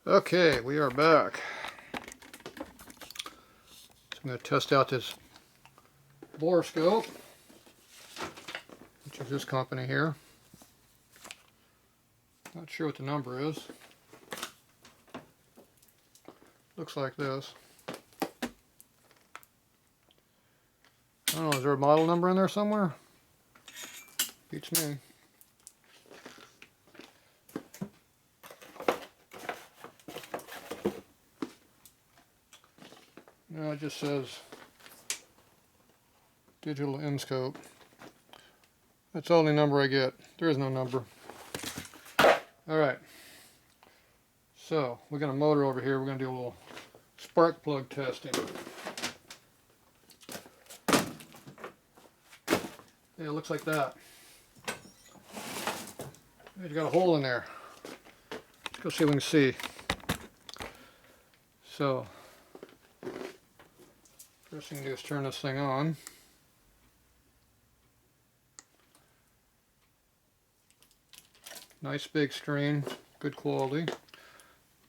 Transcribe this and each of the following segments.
Okay, we are back. So I'm going to test out this Borescope, which is this company here. Not sure what the number is. Looks like this. I don't know, is there a model number in there somewhere? Beats me. No, it just says digital endoscope. That's the only number I get. There is no number. Alright. So, we got a motor over here. We're going to do a little spark plug testing. Yeah, it looks like that. It's got a hole in there. Let's go see what we can see. So, first thing to do is turn this thing on. Nice big screen, good quality.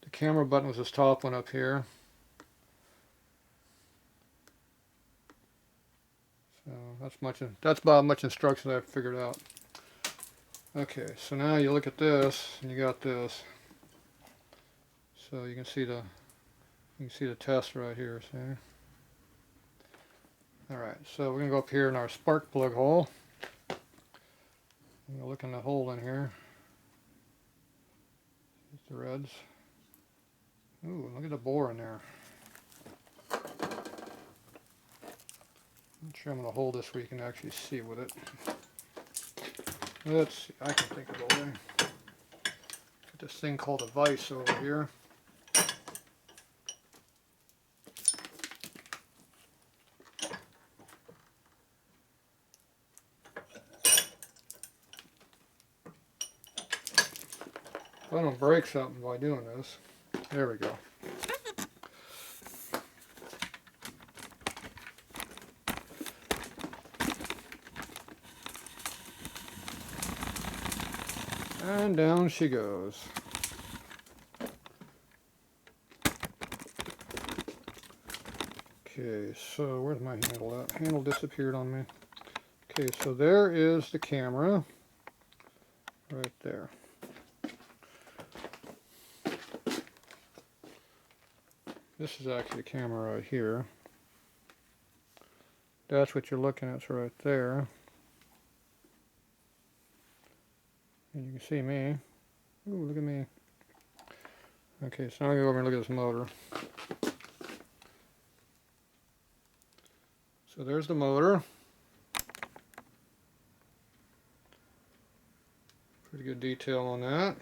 The camera button was this top one up here. So that's about much instruction I've figured out. Okay, so now you look at this and you got this. So you can see the test right here, see? Alright, so we're gonna go up here in our spark plug hole. I'm gonna look in the hole in here. There's the reds. Ooh, look at the bore in there. Not sure I'm going to hold this where you can actually see with it. Let's see, I can think of a way. Got this thing called a vise over here. If I don't break something by doing this. There we go. And down she goes. Okay, so where's my handle at? Handle disappeared on me. Okay, so there is the camera. Right there. This is actually the camera right here. That's what you're looking at, it's right there. And you can see me. Ooh, look at me. Okay, so now I'm going to go over and look at this motor. So there's the motor. Pretty good detail on that.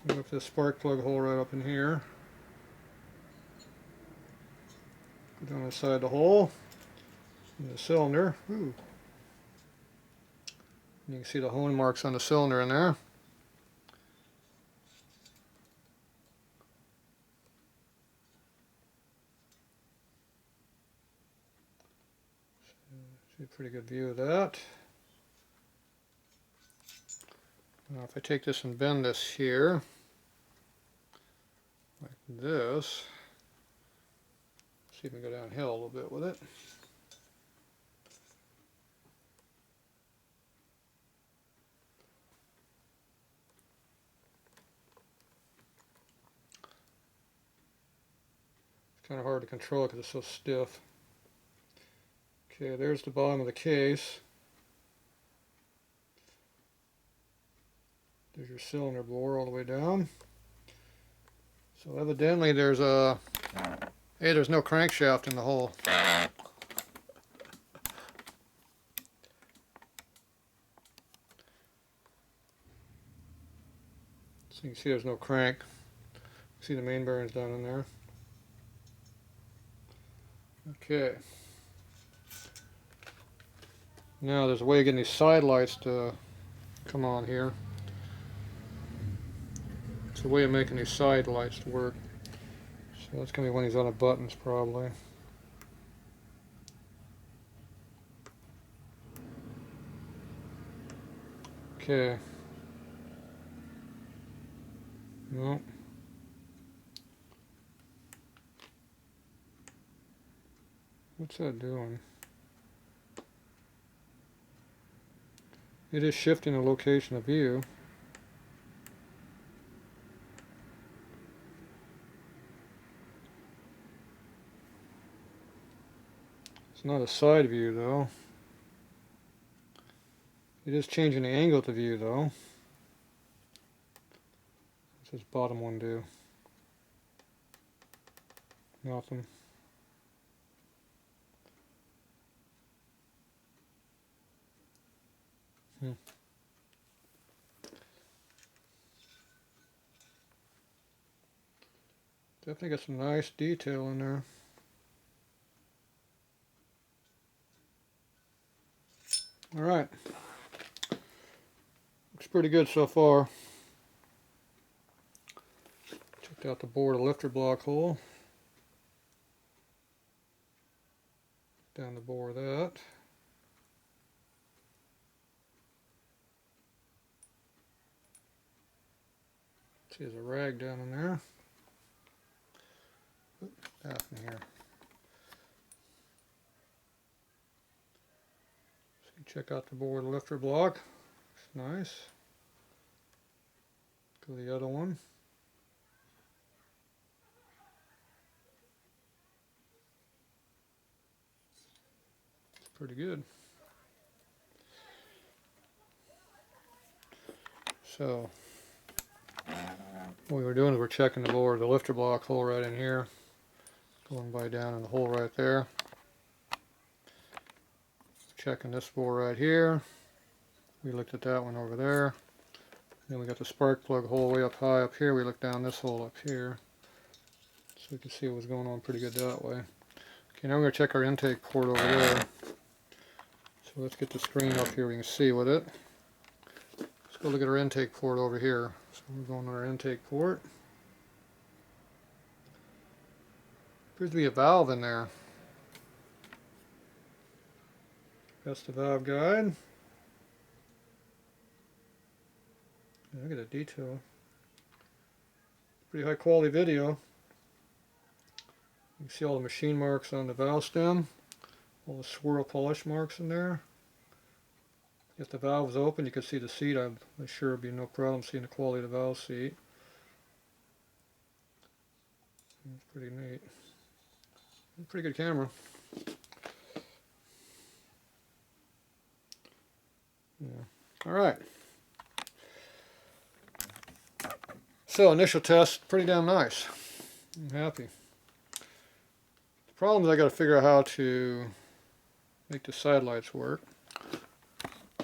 Look at the spark plug hole right up in here. Go down inside the hole. In the cylinder. Ooh. You can see the hone marks on the cylinder in there. See a pretty good view of that. Now if I take this and bend this here, like this, see if we can go downhill a little bit with it. It's kind of hard to control because it's so stiff. Okay, there's the bottom of the case. There's your cylinder bore all the way down. So evidently there's a... Hey, there's no crankshaft in the hole. So you can see there's no crank. See the main bearing's down in there. Okay. Now there's a way of getting these side lights to come on here. It's a way of making these side lights to work. So that's going to be one of these other buttons probably. Okay. No. What's that doing? It is shifting the location of view. It's not a side view though. It is changing the angle to view though. What's this bottom one do? Nothing. Definitely got some nice detail in there. Alright. Looks pretty good so far. Checked out the bore of the lifter block hole. Down the bore of that. See, there's a rag down in there. Out in here. So check out the bore of the lifter block. It's nice. Go to the other one. It's pretty good. So what we were doing is we're checking the bore of the lifter block hole right in here. Going by down in the hole right there. Checking this bore right here. We looked at that one over there. Then we got the spark plug hole way up high up here. We looked down this hole up here. So we can see what was going on pretty good that way. Okay, now we're going to check our intake port over there. So let's get the screen up here. We can see with it. Let's go look at our intake port over here. So we're going to our intake port. Appears to be a valve in there. That's the valve guide. Look at the detail. Pretty high quality video. You can see all the machine marks on the valve stem. All the swirl polish marks in there. If the valve is open, you can see the seat. I'm sure it'd be no problem seeing the quality of the valve seat. It's pretty neat. Pretty good camera. Yeah. All right. So initial test, pretty damn nice. I'm happy. The problem is I got to figure out how to make the side lights work.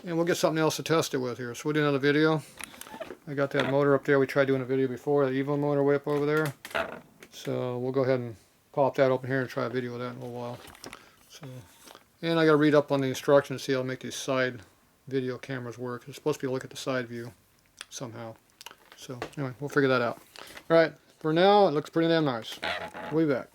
And we'll get something else to test it with here. So we'll do another video. I got that motor up there. We tried doing a video before, the EVO motor way up over there. So we'll go ahead and pop that open here and try a video of that in a little while. So, and I got to read up on the instructions to see how to make these side video cameras work. It's supposed to be a look at the side view somehow. So anyway, we'll figure that out. Alright, for now it looks pretty damn nice. We'll be back.